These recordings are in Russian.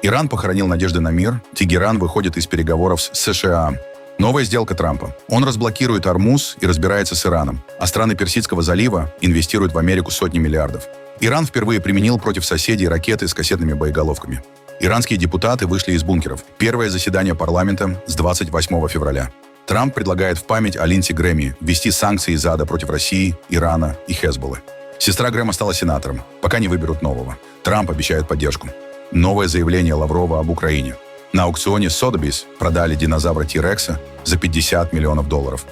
Иран похоронил надежды на мир, Тегеран выходит из переговоров с США. Новая сделка Трампа. Он разблокирует Ормуз и разбирается с Ираном, а страны Персидского залива инвестируют в Америку сотни миллиардов. Иран впервые применил против соседей ракеты с кассетными боеголовками. Иранские депутаты вышли из бункеров. Первое заседание парламента с 28 февраля. Трамп предлагает в память о Линдси Грэмми ввести санкции из ада против России, Ирана и Хезболлы. Сестра Грэма стала сенатором, пока не выберут нового. Трамп обещает поддержку. Новое заявление Лаврова об Украине. На аукционе Sotheby's продали динозавра T-Рекса за $50 миллионов.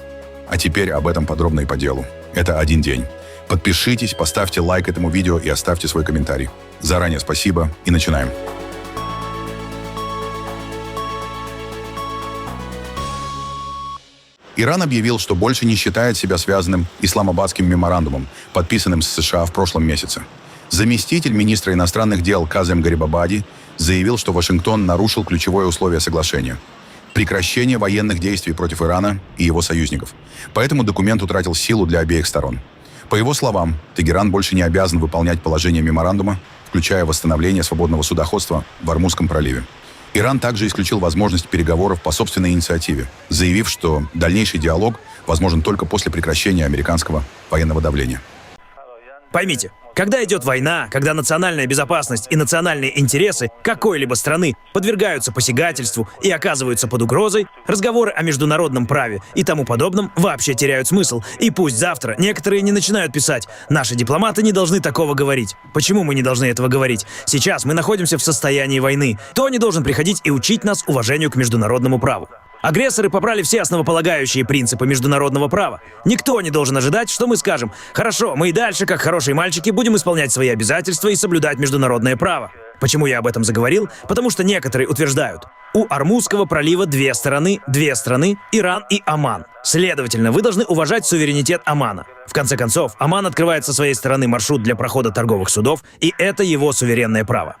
А теперь об этом подробно и по делу. Это один день. Подпишитесь, поставьте лайк этому видео и оставьте свой комментарий. Заранее спасибо и начинаем. Иран объявил, что больше не считает себя связанным Исламабадским меморандумом, подписанным с США в прошлом месяце. Заместитель министра иностранных дел Казем Гарибабади заявил, что Вашингтон нарушил ключевое условие соглашения – прекращение военных действий против Ирана и его союзников. Поэтому документ утратил силу для обеих сторон. По его словам, Тегеран больше не обязан выполнять положения меморандума, включая восстановление свободного судоходства в Ормузском проливе. Иран также исключил возможность переговоров по собственной инициативе, заявив, что дальнейший диалог возможен только после прекращения американского военного давления. Поймите, когда идет война, когда национальная безопасность и национальные интересы какой-либо страны подвергаются посягательству и оказываются под угрозой, разговоры о международном праве и тому подобном вообще теряют смысл. И пусть завтра некоторые не начинают писать: «Наши дипломаты не должны такого говорить». Почему мы не должны этого говорить? Сейчас мы находимся в состоянии войны. Кто не должен приходить и учить нас уважению к международному праву? Агрессоры попрали все основополагающие принципы международного права. Никто не должен ожидать, что мы скажем: «Хорошо, мы и дальше, как хорошие мальчики, будем исполнять свои обязательства и соблюдать международное право». Почему я об этом заговорил? Потому что некоторые утверждают: у Ормузского пролива две страны, Иран и Оман. Следовательно, вы должны уважать суверенитет Омана. В конце концов, Оман открывает со своей стороны маршрут для прохода торговых судов, и это его суверенное право.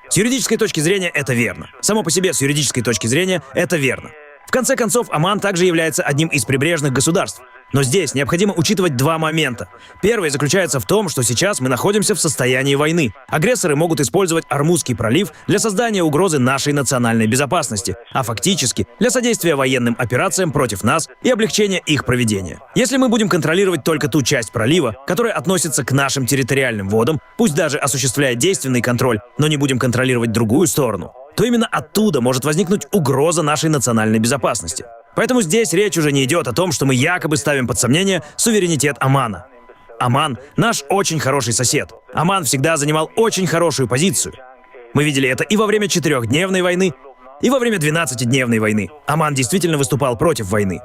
С юридической точки зрения это верно. Само по себе с юридической точки зрения это верно. В конце концов, Оман также является одним из прибрежных государств. Но здесь необходимо учитывать два момента. Первый заключается в том, что сейчас мы находимся в состоянии войны. Агрессоры могут использовать Ормузский пролив для создания угрозы нашей национальной безопасности, а фактически для содействия военным операциям против нас и облегчения их проведения. Если мы будем контролировать только ту часть пролива, которая относится к нашим территориальным водам, пусть даже осуществляя действенный контроль, но не будем контролировать другую сторону, то именно оттуда может возникнуть угроза нашей национальной безопасности. Поэтому здесь речь уже не идет о том, что мы якобы ставим под сомнение суверенитет Омана. Оман – наш очень хороший сосед. Оман всегда занимал очень хорошую позицию. Мы видели это и во время 4-дневной войны, и во время 12-дневной войны. Оман действительно выступал против войны.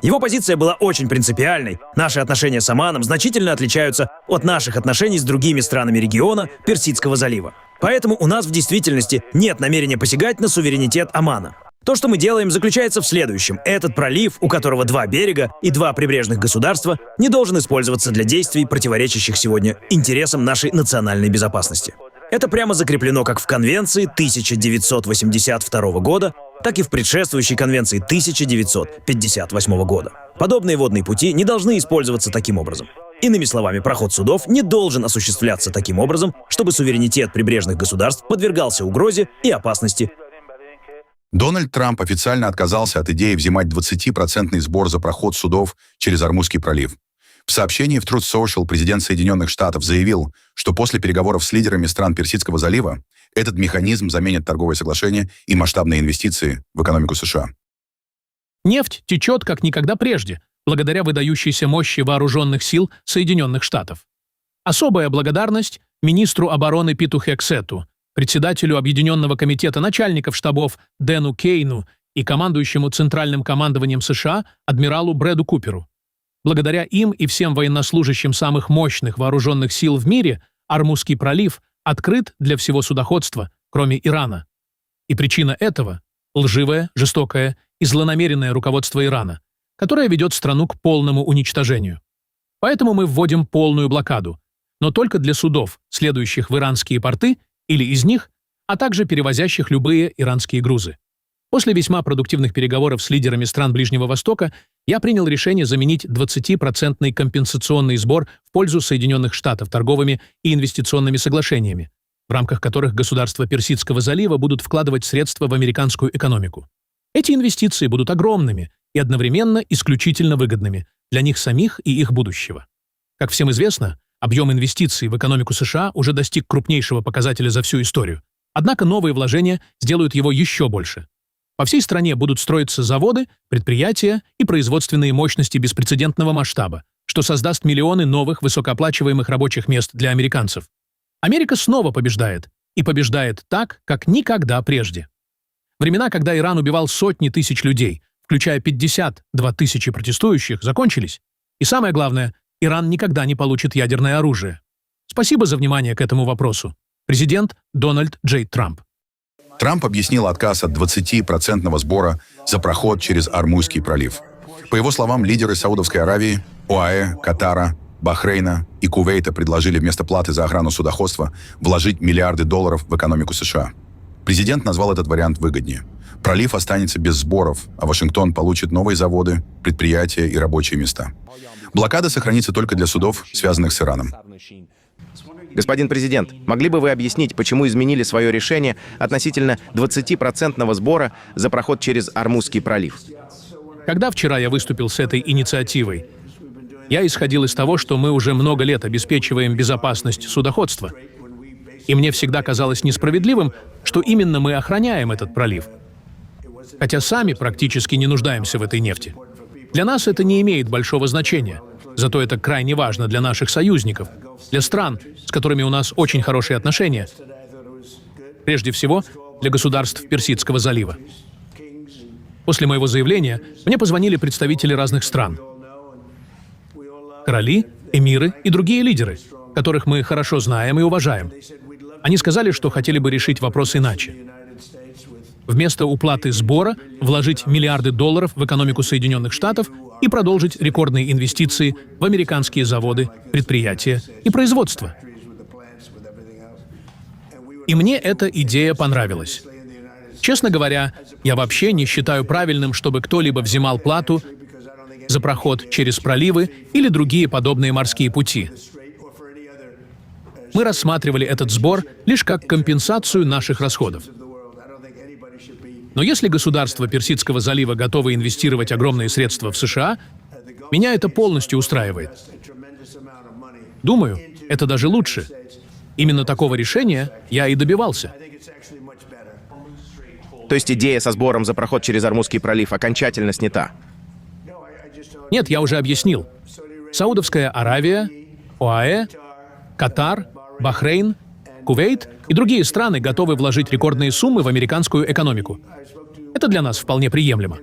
Его позиция была очень принципиальной. Наши отношения с Оманом значительно отличаются от наших отношений с другими странами региона Персидского залива. Поэтому у нас в действительности нет намерения посягать на суверенитет Омана. То, что мы делаем, заключается в следующем. Этот пролив, у которого два берега и два прибрежных государства, не должен использоваться для действий, противоречащих сегодня интересам нашей национальной безопасности. Это прямо закреплено как в Конвенции 1982 года, так и в предшествующей Конвенции 1958 года. Подобные водные пути не должны использоваться таким образом. Иными словами, проход судов не должен осуществляться таким образом, чтобы суверенитет прибрежных государств подвергался угрозе и опасности. Дональд Трамп официально отказался от идеи взимать 20% сбор за проход судов через Ормузский пролив. В сообщении в Truth Social президент Соединенных Штатов заявил, что после переговоров с лидерами стран Персидского залива этот механизм заменит торговые соглашения и масштабные инвестиции в экономику США. Нефть течет как никогда прежде, благодаря выдающейся мощи вооруженных сил Соединенных Штатов. Особая благодарность министру обороны Питу Хексету, председателю Объединенного комитета начальников штабов Дэну Кейну и командующему Центральным командованием США адмиралу Брэду Куперу. Благодаря им и всем военнослужащим самых мощных вооруженных сил в мире Ормузский пролив открыт для всего судоходства, кроме Ирана. И причина этого – лживое, жестокое и злонамеренное руководство Ирана, которое ведет страну к полному уничтожению. Поэтому мы вводим полную блокаду, но только для судов, следующих в иранские порты или из них, а также перевозящих любые иранские грузы. После весьма продуктивных переговоров с лидерами стран Ближнего Востока я принял решение заменить 20% компенсационный сбор в пользу Соединенных Штатов торговыми и инвестиционными соглашениями. в рамках которых государства Персидского залива будут вкладывать средства в американскую экономику. Эти инвестиции будут огромными и одновременно исключительно выгодными для них самих и их будущего. Как всем известно, объем инвестиций в экономику США уже достиг крупнейшего показателя за всю историю. Однако новые вложения сделают его еще больше. По всей стране будут строиться заводы, предприятия и производственные мощности беспрецедентного масштаба, что создаст миллионы новых высокооплачиваемых рабочих мест для американцев. Америка снова побеждает, и побеждает так, как никогда прежде. Времена, когда Иран убивал сотни тысяч людей, включая 52 тысячи протестующих, закончились. И самое главное, Иран никогда не получит ядерное оружие. Спасибо за внимание к этому вопросу. Президент Дональд Джей Трамп. Трамп объяснил отказ от 20% сбора за проход через Ормузский пролив. По его словам, лидеры Саудовской Аравии, ОАЭ, Катара, Бахрейна и Кувейта предложили вместо платы за охрану судоходства вложить миллиарды долларов в экономику США. Президент назвал этот вариант выгоднее. Пролив останется без сборов, а Вашингтон получит новые заводы, предприятия и рабочие места. Блокада сохранится только для судов, связанных с Ираном. Господин президент, могли бы вы объяснить, почему изменили свое решение относительно 20% сбора за проход через Ормузский пролив? Когда вчера я выступил с этой инициативой, я исходил из того, что мы уже много лет обеспечиваем безопасность судоходства. И мне всегда казалось несправедливым, что именно мы охраняем этот пролив. Хотя сами практически не нуждаемся в этой нефти. Для нас это не имеет большого значения. Зато это крайне важно для наших союзников, для стран, с которыми у нас очень хорошие отношения. Прежде всего, для государств Персидского залива. После моего заявления мне позвонили представители разных стран. Короли, эмиры и другие лидеры, которых мы хорошо знаем и уважаем. Они сказали, что хотели бы решить вопрос иначе. Вместо уплаты сбора вложить миллиарды долларов в экономику Соединенных Штатов и продолжить рекордные инвестиции в американские заводы, предприятия и производство. И мне эта идея понравилась. Честно говоря, я вообще не считаю правильным, чтобы кто-либо взимал плату за проход через проливы или другие подобные морские пути. Мы рассматривали этот сбор лишь как компенсацию наших расходов. Но если государства Персидского залива готовы инвестировать огромные средства в США, меня это полностью устраивает. Думаю, это даже лучше. Именно такого решения я и добивался. То есть идея со сбором за проход через Ормузский пролив окончательно снята? Нет, я уже объяснил. Саудовская Аравия, ОАЭ, Катар, Бахрейн, Кувейт и другие страны готовы вложить рекордные суммы в американскую экономику. Это для нас вполне приемлемо.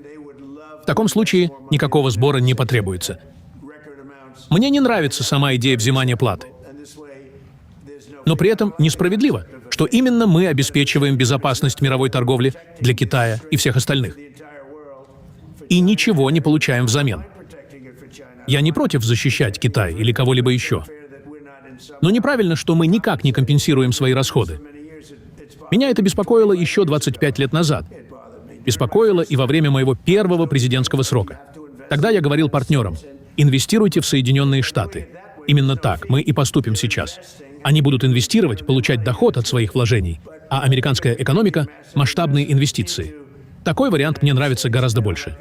В таком случае никакого сбора не потребуется. Мне не нравится сама идея взимания платы. Но при этом несправедливо, что именно мы обеспечиваем безопасность мировой торговли для Китая и всех остальных. И ничего не получаем взамен. Я не против защищать Китай или кого-либо еще. Но неправильно, что мы никак не компенсируем свои расходы. Меня это беспокоило еще 25 лет назад. Беспокоило и во время моего первого президентского срока. Тогда я говорил партнерам: инвестируйте в Соединенные Штаты. Именно так мы и поступим сейчас. Они будут инвестировать, получать доход от своих вложений, а американская экономика – масштабные инвестиции. Такой вариант мне нравится гораздо больше.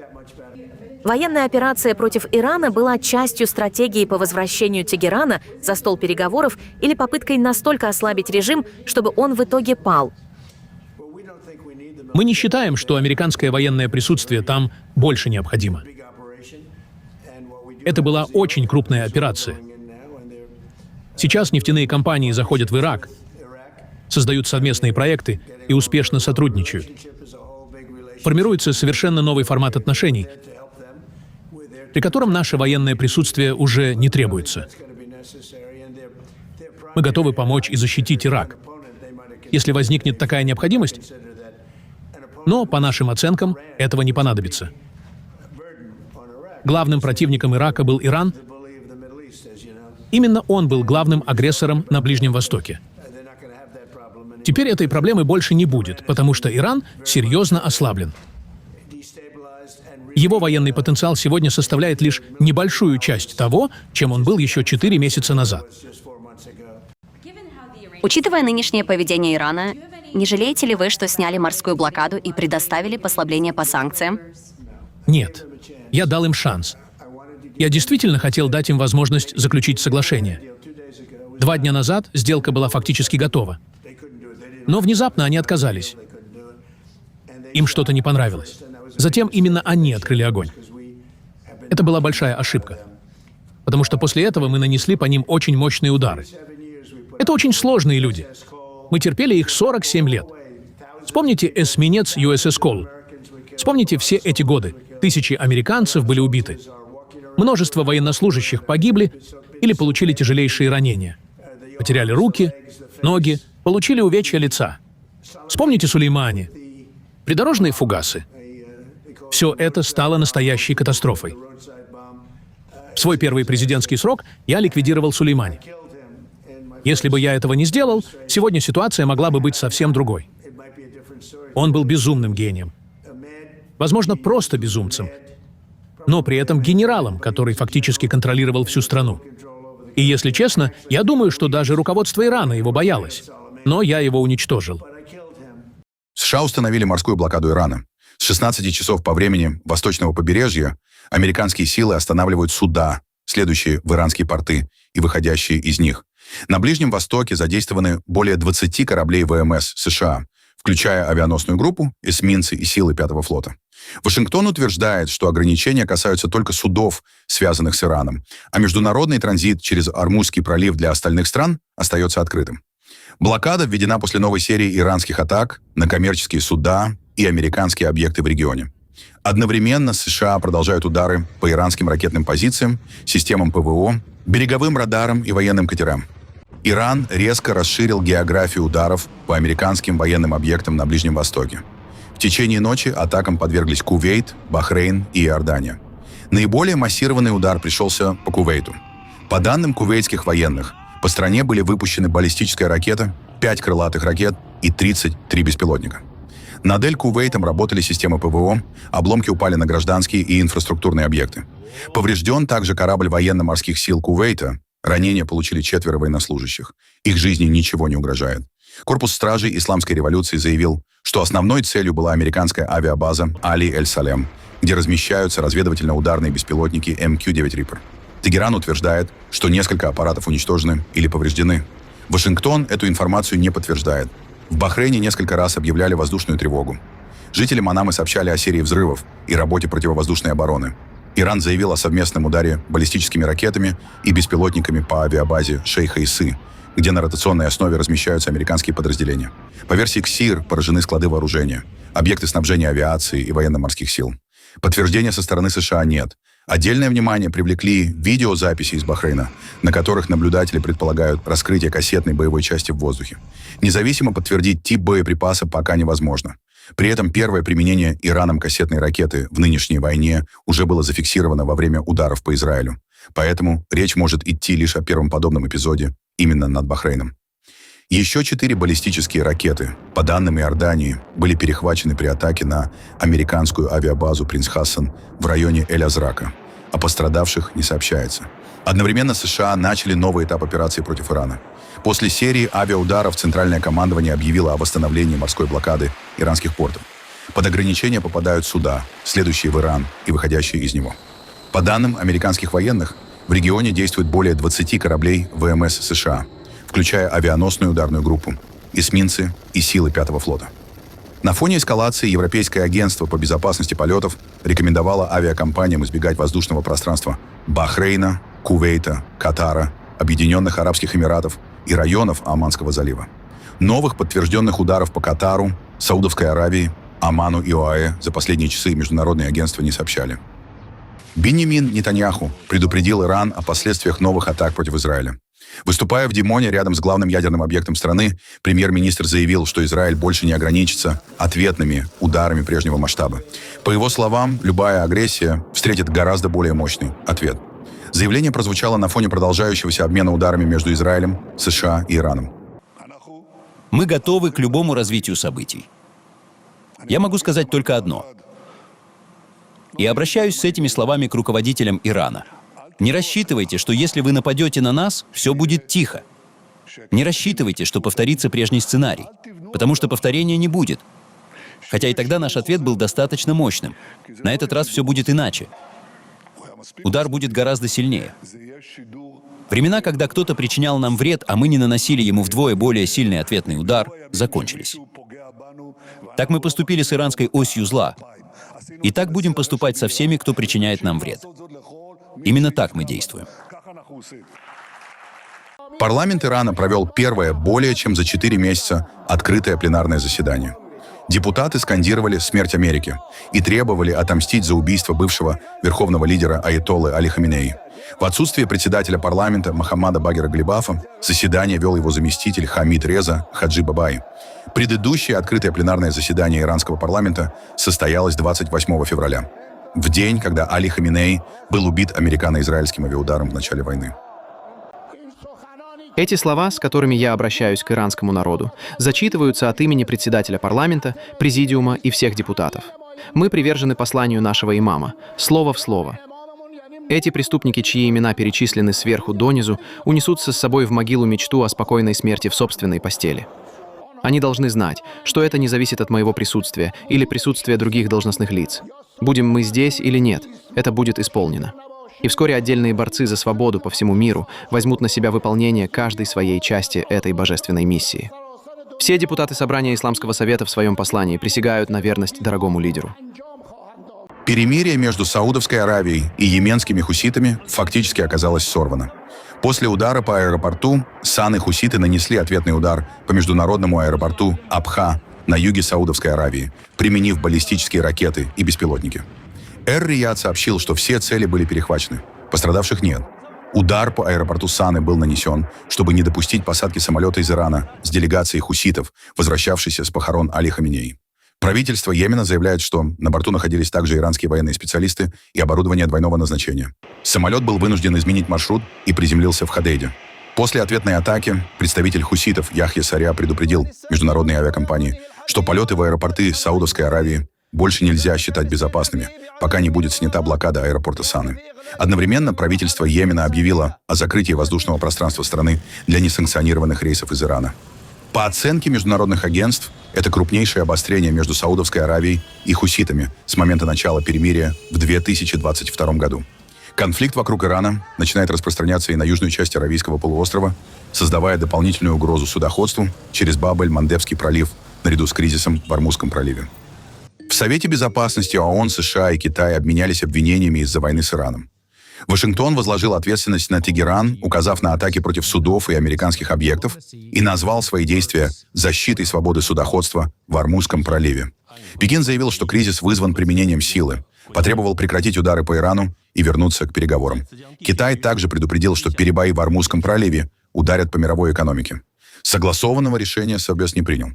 Военная операция против Ирана была частью стратегии по возвращению Тегерана за стол переговоров или попыткой настолько ослабить режим, чтобы он в итоге пал. Мы не считаем, что американское военное присутствие там больше необходимо. Это была очень крупная операция. Сейчас нефтяные компании заходят в Ирак, создают совместные проекты и успешно сотрудничают. Формируется совершенно новый формат отношений, при котором наше военное присутствие уже не требуется. Мы готовы помочь и защитить Ирак, если возникнет такая необходимость, но, по нашим оценкам, этого не понадобится. Главным противником Ирака был Иран. Именно он был главным агрессором на Ближнем Востоке. Теперь этой проблемы больше не будет, потому что Иран серьезно ослаблен. Его военный потенциал сегодня составляет лишь небольшую часть того, чем он был еще 4 месяца назад. Учитывая нынешнее поведение Ирана, не жалеете ли вы, что сняли морскую блокаду и предоставили послабление по санкциям? Нет. Я дал им шанс. Я действительно хотел дать им возможность заключить соглашение. 2 дня назад сделка была фактически готова. Но внезапно они отказались. Им что-то не понравилось. Затем именно они открыли огонь. Это была большая ошибка. Потому что после этого мы нанесли по ним очень мощные удары. Это очень сложные люди. Мы терпели их 47 лет. Вспомните эсминец USS Cole. Вспомните все эти годы. Тысячи американцев были убиты. Множество военнослужащих погибли или получили тяжелейшие ранения. Потеряли руки, ноги, получили увечья лица. Вспомните Сулеймани. Придорожные фугасы. Все это стало настоящей катастрофой. В свой первый президентский срок я ликвидировал Сулеймани. Если бы я этого не сделал, сегодня ситуация могла бы быть совсем другой. Он был безумным гением. Возможно, просто безумцем. Но при этом генералом, который фактически контролировал всю страну. И если честно, я думаю, что даже руководство Ирана его боялось. Но я его уничтожил. США установили морскую блокаду Ирана. С 16 часов по времени восточного побережья американские силы останавливают суда, следующие в иранские порты и выходящие из них. На Ближнем Востоке задействованы более 20 кораблей ВМС США, включая авианосную группу, эсминцы и силы 5-го флота. Вашингтон утверждает, что ограничения касаются только судов, связанных с Ираном, а международный транзит через Ормузский пролив для остальных стран остается открытым. Блокада введена после новой серии иранских атак на коммерческие суда и американские объекты в регионе. Одновременно США продолжают удары по иранским ракетным позициям, системам ПВО, береговым радарам и военным катерам. Иран резко расширил географию ударов по американским военным объектам на Ближнем Востоке. В течение ночи атакам подверглись Кувейт, Бахрейн и Иордания. Наиболее массированный удар пришелся по Кувейту. По данным кувейтских военных, по стране были выпущены баллистическая ракета, 5 крылатых ракет и 33 беспилотника. Над Эль-Кувейтом работали системы ПВО, обломки упали на гражданские и инфраструктурные объекты. Поврежден также корабль военно-морских сил Кувейта. Ранения получили 4 военнослужащих. Их жизни ничего не угрожает. Корпус стражей Исламской революции заявил, что основной целью была американская авиабаза Али-Эль-Салем, где размещаются разведывательно-ударные беспилотники МК-9 Reaper. Тегеран утверждает, что несколько аппаратов уничтожены или повреждены. Вашингтон эту информацию не подтверждает. В Бахрейне несколько раз объявляли воздушную тревогу. Жители Манамы сообщали о серии взрывов и работе противовоздушной обороны. Иран заявил о совместном ударе баллистическими ракетами и беспилотниками по авиабазе Шейха Исы, где на ротационной основе размещаются американские подразделения. По версии КСИР поражены склады вооружения, объекты снабжения авиации и военно-морских сил. Подтверждения со стороны США нет. Отдельное внимание привлекли видеозаписи из Бахрейна, на которых наблюдатели предполагают раскрытие кассетной боевой части в воздухе. Независимо подтвердить тип боеприпаса пока невозможно. При этом первое применение Ираном кассетной ракеты в нынешней войне уже было зафиксировано во время ударов по Израилю. Поэтому речь может идти лишь о первом подобном эпизоде именно над Бахрейном. Еще 4 баллистические ракеты, по данным Иордании, были перехвачены при атаке на американскую авиабазу «Принц Хасан» в районе Эль-Азрака. О пострадавших не сообщается. Одновременно США начали новый этап операции против Ирана. После серии авиаударов Центральное командование объявило о восстановлении морской блокады иранских портов. Под ограничения попадают суда, следующие в Иран и выходящие из него. По данным американских военных, в регионе действует более 20 кораблей ВМС США, включая авианосную ударную группу, эсминцы и силы 5-го флота. На фоне эскалации Европейское агентство по безопасности полетов рекомендовало авиакомпаниям избегать воздушного пространства Бахрейна, Кувейта, Катара, Объединенных Арабских Эмиратов и районов Оманского залива. Новых подтвержденных ударов по Катару, Саудовской Аравии, Оману и ОАЭ за последние часы международные агентства не сообщали. Биньямин Нетаньяху предупредил Иран о последствиях новых атак против Израиля. Выступая в Димоне рядом с главным ядерным объектом страны, премьер-министр заявил, что Израиль больше не ограничится ответными ударами прежнего масштаба. По его словам, любая агрессия встретит гораздо более мощный ответ. Заявление прозвучало на фоне продолжающегося обмена ударами между Израилем, США и Ираном. Мы готовы к любому развитию событий. Я могу сказать только одно. И обращаюсь с этими словами к руководителям Ирана. Не рассчитывайте, что если вы нападете на нас, все будет тихо. Не рассчитывайте, что повторится прежний сценарий, потому что повторения не будет. Хотя и тогда наш ответ был достаточно мощным. На этот раз все будет иначе. Удар будет гораздо сильнее. Времена, когда кто-то причинял нам вред, а мы не наносили ему вдвое более сильный ответный удар, закончились. Так мы поступили с иранской осью зла. И так будем поступать со всеми, кто причиняет нам вред. Именно так мы действуем. Парламент Ирана провел первое более чем за 4 месяца открытое пленарное заседание. Депутаты скандировали «Смерть Америки» и требовали отомстить за убийство бывшего верховного лидера аятоллы Али Хаминеи. В отсутствие председателя парламента Мохаммада Багира Галибафа заседание вел его заместитель Хамид Реза Хаджи Бабай. Предыдущее открытое пленарное заседание иранского парламента состоялось 28 февраля, в день, когда Али Хаминеи был убит американо-израильским авиаударом в начале войны. Эти слова, с которыми я обращаюсь к иранскому народу, зачитываются от имени председателя парламента, президиума и всех депутатов. Мы привержены посланию нашего имама, слово в слово. Эти преступники, чьи имена перечислены сверху донизу, унесутся с собой в могилу мечту о спокойной смерти в собственной постели. Они должны знать, что это не зависит от моего присутствия или присутствия других должностных лиц. Будем мы здесь или нет, это будет исполнено. И вскоре отдельные борцы за свободу по всему миру возьмут на себя выполнение каждой своей части этой божественной миссии. Все депутаты Собрания Исламского Совета в своем послании присягают на верность дорогому лидеру. Перемирие между Саудовской Аравией и йеменскими хуситами фактически оказалось сорвано. После удара по аэропорту саны-хуситы нанесли ответный удар по международному аэропорту Абха на юге Саудовской Аравии, применив баллистические ракеты и беспилотники. Эр-Рияд сообщил, что все цели были перехвачены. Пострадавших нет. Удар по аэропорту Саны был нанесен, чтобы не допустить посадки самолета из Ирана с делегацией хуситов, возвращавшейся с похорон Али Хаминеи. Правительство Йемена заявляет, что на борту находились также иранские военные специалисты и оборудование двойного назначения. Самолет был вынужден изменить маршрут и приземлился в Ходейде. После ответной атаки представитель хуситов Яхья Сария предупредил международные авиакомпании, что полеты в аэропорты Саудовской Аравии больше нельзя считать безопасными, пока не будет снята блокада аэропорта Саны. Одновременно правительство Йемена объявило о закрытии воздушного пространства страны для несанкционированных рейсов из Ирана. По оценке международных агентств, это крупнейшее обострение между Саудовской Аравией и хуситами с момента начала перемирия в 2022 году. Конфликт вокруг Ирана начинает распространяться и на южную часть Аравийского полуострова, создавая дополнительную угрозу судоходству через Баб-эль-Мандебский пролив наряду с кризисом в Ормузском проливе. В Совете Безопасности ООН, США и Китай обменялись обвинениями из-за войны с Ираном. Вашингтон возложил ответственность на Тегеран, указав на атаки против судов и американских объектов, и назвал свои действия защитой свободы судоходства в Ормузском проливе. Пекин заявил, что кризис вызван применением силы, потребовал прекратить удары по Ирану и вернуться к переговорам. Китай также предупредил, что перебои в Ормузском проливе ударят по мировой экономике. Согласованного решения Совбез не принял.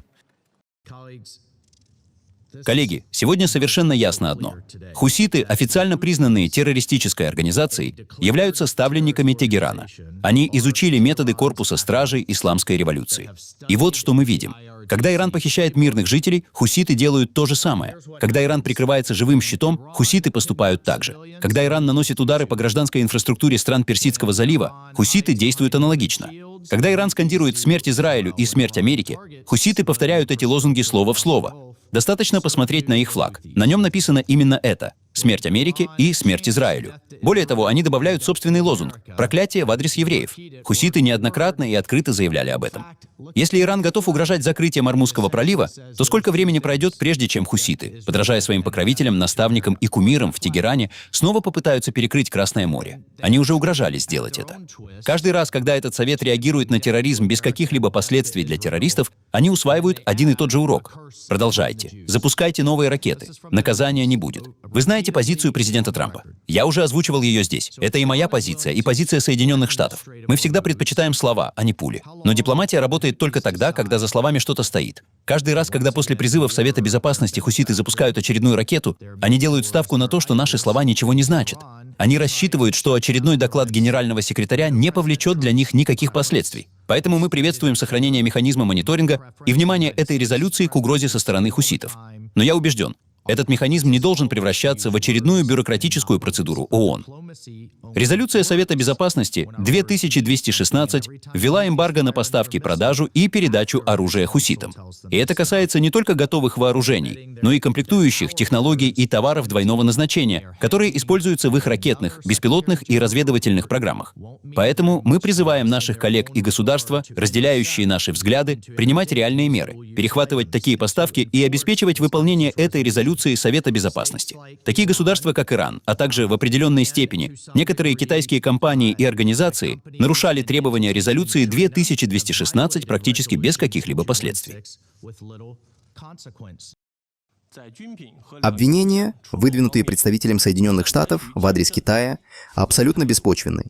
Коллеги, сегодня совершенно ясно одно. Хуситы, официально признанные террористической организацией, являются ставленниками Тегерана. Они изучили методы корпуса стражей исламской революции. И вот что мы видим. Когда Иран похищает мирных жителей, хуситы делают то же самое. Когда Иран прикрывается живым щитом, хуситы поступают так же. Когда Иран наносит удары по гражданской инфраструктуре стран Персидского залива, хуситы действуют аналогично. Когда Иран скандирует «Смерть Израилю» и «Смерть Америке», хуситы повторяют эти лозунги слово в слово. Достаточно посмотреть на их флаг. На нем написано именно это — «Смерть Америке» и «Смерть Израилю». Более того, они добавляют собственный лозунг — «Проклятие в адрес евреев». Хуситы неоднократно и открыто заявляли об этом. Если Иран готов угрожать закрытием Ормузского пролива, то сколько времени пройдет, прежде чем хуситы, подражая своим покровителям, наставникам и кумирам в Тегеране, снова попытаются перекрыть Красное море? Они уже угрожали сделать это. Каждый раз, когда этот совет реагирует на терроризм без каких-либо последствий для террористов, они усваивают один и тот же урок. Продолжайте. Запускайте новые ракеты. Наказания не будет. Вы знаете позицию президента Трампа. Я уже озвучивал ее здесь. Это и моя позиция, и позиция Соединенных Штатов. Мы всегда предпочитаем слова, а не пули. Но дипломатия работает только тогда, когда за словами что-то стоит. Каждый раз, когда после призывов Совета Безопасности хуситы запускают очередную ракету, они делают ставку на то, что наши слова ничего не значат. Они рассчитывают, что очередной доклад генерального секретаря не повлечет для них никаких последствий. Поэтому мы приветствуем сохранение механизма мониторинга и внимание этой резолюции к угрозе со стороны хуситов. Но я убежден, Этот механизм не должен превращаться в очередную бюрократическую процедуру ООН. Резолюция Совета Безопасности 2216 ввела эмбарго на поставки, продажу и передачу оружия хуситам. И это касается не только готовых вооружений, но и комплектующих, технологий и товаров двойного назначения, которые используются в их ракетных, беспилотных и разведывательных программах. Поэтому мы призываем наших коллег и государства, разделяющие наши взгляды, принимать реальные меры, перехватывать такие поставки и обеспечивать выполнение этой резолюции Совета Безопасности. Такие государства, как Иран, а также в определенной степени некоторые китайские компании и организации нарушали требования резолюции 2216 практически без каких-либо последствий. Обвинения, выдвинутые представителем Соединенных Штатов в адрес Китая, абсолютно беспочвенны.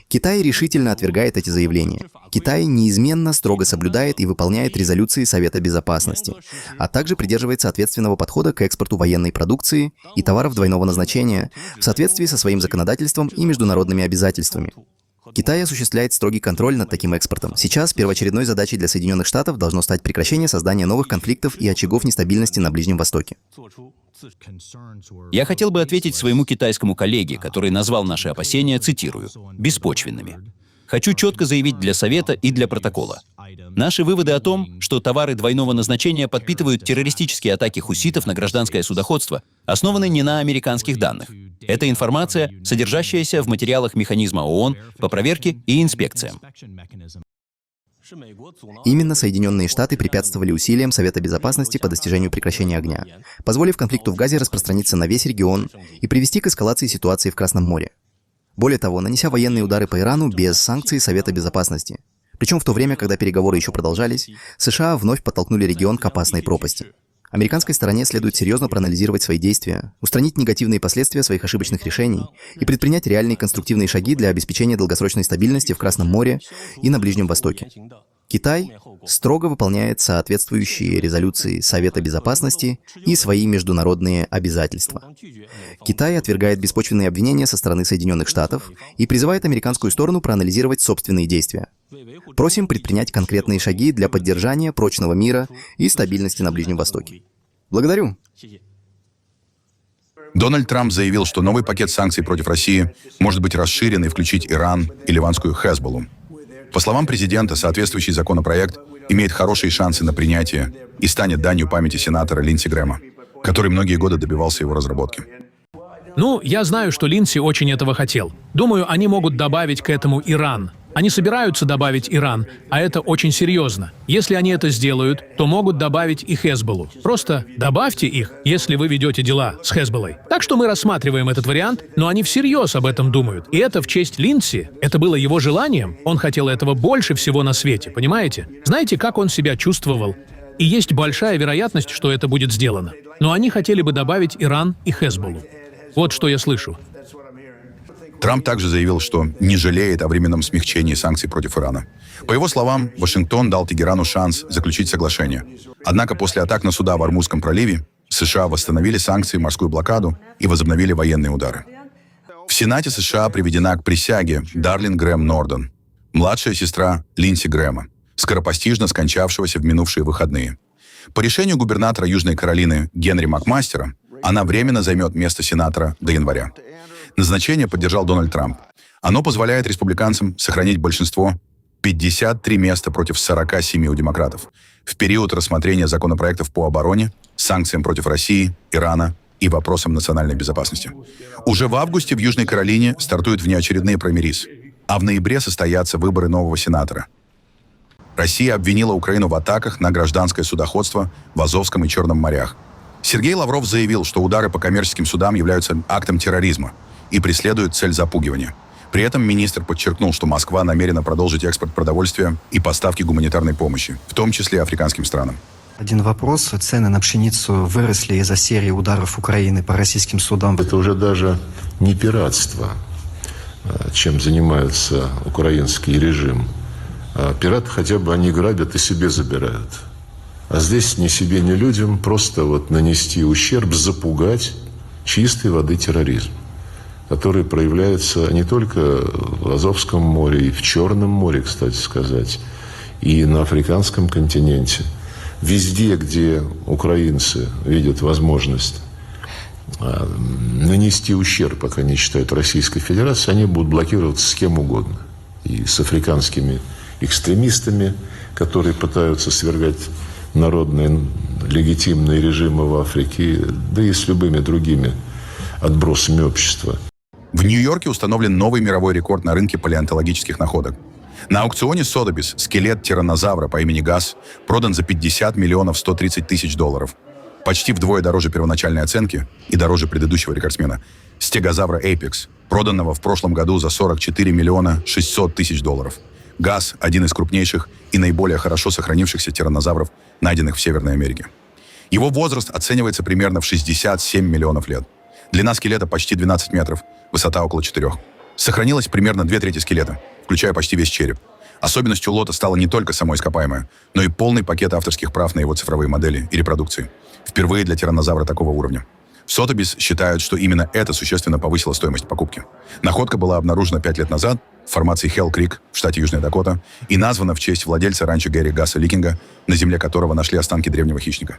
Китай решительно отвергает эти заявления. Китай неизменно строго соблюдает и выполняет резолюции Совета Безопасности, а также придерживается ответственного подхода к экспорту военной продукции и товаров двойного назначения в соответствии со своим законодательством и международными обязательствами. Китай осуществляет строгий контроль над таким экспортом. Сейчас первоочередной задачей для Соединенных Штатов должно стать прекращение создания новых конфликтов и очагов нестабильности на Ближнем Востоке. Я хотел бы ответить своему китайскому коллеге, который назвал наши опасения, цитирую, «беспочвенными». Хочу четко заявить для Совета и для протокола. Наши выводы о том, что товары двойного назначения подпитывают террористические атаки хуситов на гражданское судоходство, основаны не на американских данных. Это информация, содержащаяся в материалах механизма ООН по проверке и инспекциям. Именно Соединенные Штаты препятствовали усилиям Совета Безопасности по достижению прекращения огня, позволив конфликту в Газе распространиться на весь регион и привести к эскалации ситуации в Красном море. Более того, нанеся военные удары по Ирану без санкций Совета Безопасности. Причем в то время, когда переговоры еще продолжались, США вновь подтолкнули регион к опасной пропасти. Американской стороне следует серьезно проанализировать свои действия, устранить негативные последствия своих ошибочных решений и предпринять реальные конструктивные шаги для обеспечения долгосрочной стабильности в Красном море и на Ближнем Востоке. Китай строго выполняет соответствующие резолюции Совета Безопасности и свои международные обязательства. Китай отвергает беспочвенные обвинения со стороны Соединенных Штатов и призывает американскую сторону проанализировать собственные действия. Просим предпринять конкретные шаги для поддержания прочного мира и стабильности на Ближнем Востоке. Благодарю. Дональд Трамп заявил, что новый пакет санкций против России может быть расширен и включить Иран и ливанскую Хезболлу. По словам президента, соответствующий законопроект имеет хорошие шансы на принятие и станет данью памяти сенатора Линдси Грэма, который многие годы добивался его разработки. Ну, я знаю, что Линдси очень этого хотел. Думаю, они могут добавить к этому Иран. Они собираются добавить Иран, а это очень серьезно. Если они это сделают, то могут добавить и Хезболлу. Просто добавьте их, если вы ведете дела с Хезболлой. Так что мы рассматриваем этот вариант, но они всерьез об этом думают. И это в честь Линдси. Это было его желанием. Он хотел этого больше всего на свете, понимаете? Знаете, как он себя чувствовал? И есть большая вероятность, что это будет сделано. Но они хотели бы добавить Иран и Хезболлу. Вот что я слышу. Трамп также заявил, что не жалеет о временном смягчении санкций против Ирана. По его словам, Вашингтон дал Тегерану шанс заключить соглашение. Однако после атак на суда в Ормузском проливе США восстановили санкции, морскую блокаду и возобновили военные удары. В Сенате США приведена к присяге Дарлин Грэм Норден, младшая сестра Линдси Грэма, скоропостижно скончавшегося в минувшие выходные. По решению губернатора Южной Каролины Генри Макмастера, она временно займет место сенатора до января. Назначение поддержал Дональд Трамп. Оно позволяет республиканцам сохранить большинство 53 места против 47 у демократов в период рассмотрения законопроектов по обороне, санкциям против России, Ирана и вопросам национальной безопасности. Уже в августе в Южной Каролине стартуют внеочередные праймериз, а в ноябре состоятся выборы нового сенатора. Россия обвинила Украину в атаках на гражданское судоходство в Азовском и Черном морях. Сергей Лавров заявил, что удары по коммерческим судам являются актом терроризма и преследуют цель запугивания. При этом министр подчеркнул, что Москва намерена продолжить экспорт продовольствия и поставки гуманитарной помощи, в том числе и африканским странам. Один вопрос. Цены на пшеницу выросли из-за серии ударов Украины по российским судам. Это уже даже не пиратство, чем занимается украинский режим. Пираты хотя бы они грабят и себе забирают. А здесь ни себе, ни людям просто нанести ущерб, запугать чистой воды терроризм, который проявляется не только в Азовском море, и в Черном море, кстати сказать, и на африканском континенте. Везде, где украинцы видят возможность нанести ущерб, как они считают, Российской Федерации, они будут блокироваться с кем угодно. И с африканскими экстремистами, которые пытаются свергать народные легитимные режимы в Африке, да и с любыми другими отбросами общества. В Нью-Йорке установлен новый мировой рекорд на рынке палеонтологических находок. На аукционе Сотебис скелет тираннозавра по имени Гас продан за 50 миллионов 130 тысяч долларов. Почти вдвое дороже первоначальной оценки и дороже предыдущего рекордсмена стегозавра Apex, проданного в прошлом году за 44 миллиона 600 тысяч долларов. Гас – один из крупнейших и наиболее хорошо сохранившихся тираннозавров, найденных в Северной Америке. Его возраст оценивается примерно в 67 миллионов лет. Длина скелета почти 12 метров, высота около 4. Сохранилось примерно 2/3 скелета, включая почти весь череп. Особенностью лота стало не только само ископаемое, но и полный пакет авторских прав на его цифровые модели и репродукции. Впервые для тираннозавра такого уровня. В Сотебис считают, что именно это существенно повысило стоимость покупки. Находка была обнаружена 5 лет назад в формации Хелл Крик в штате Южная Дакота и названа в честь владельца ранчо Гэри Гаса Ликинга, на земле которого нашли останки древнего хищника.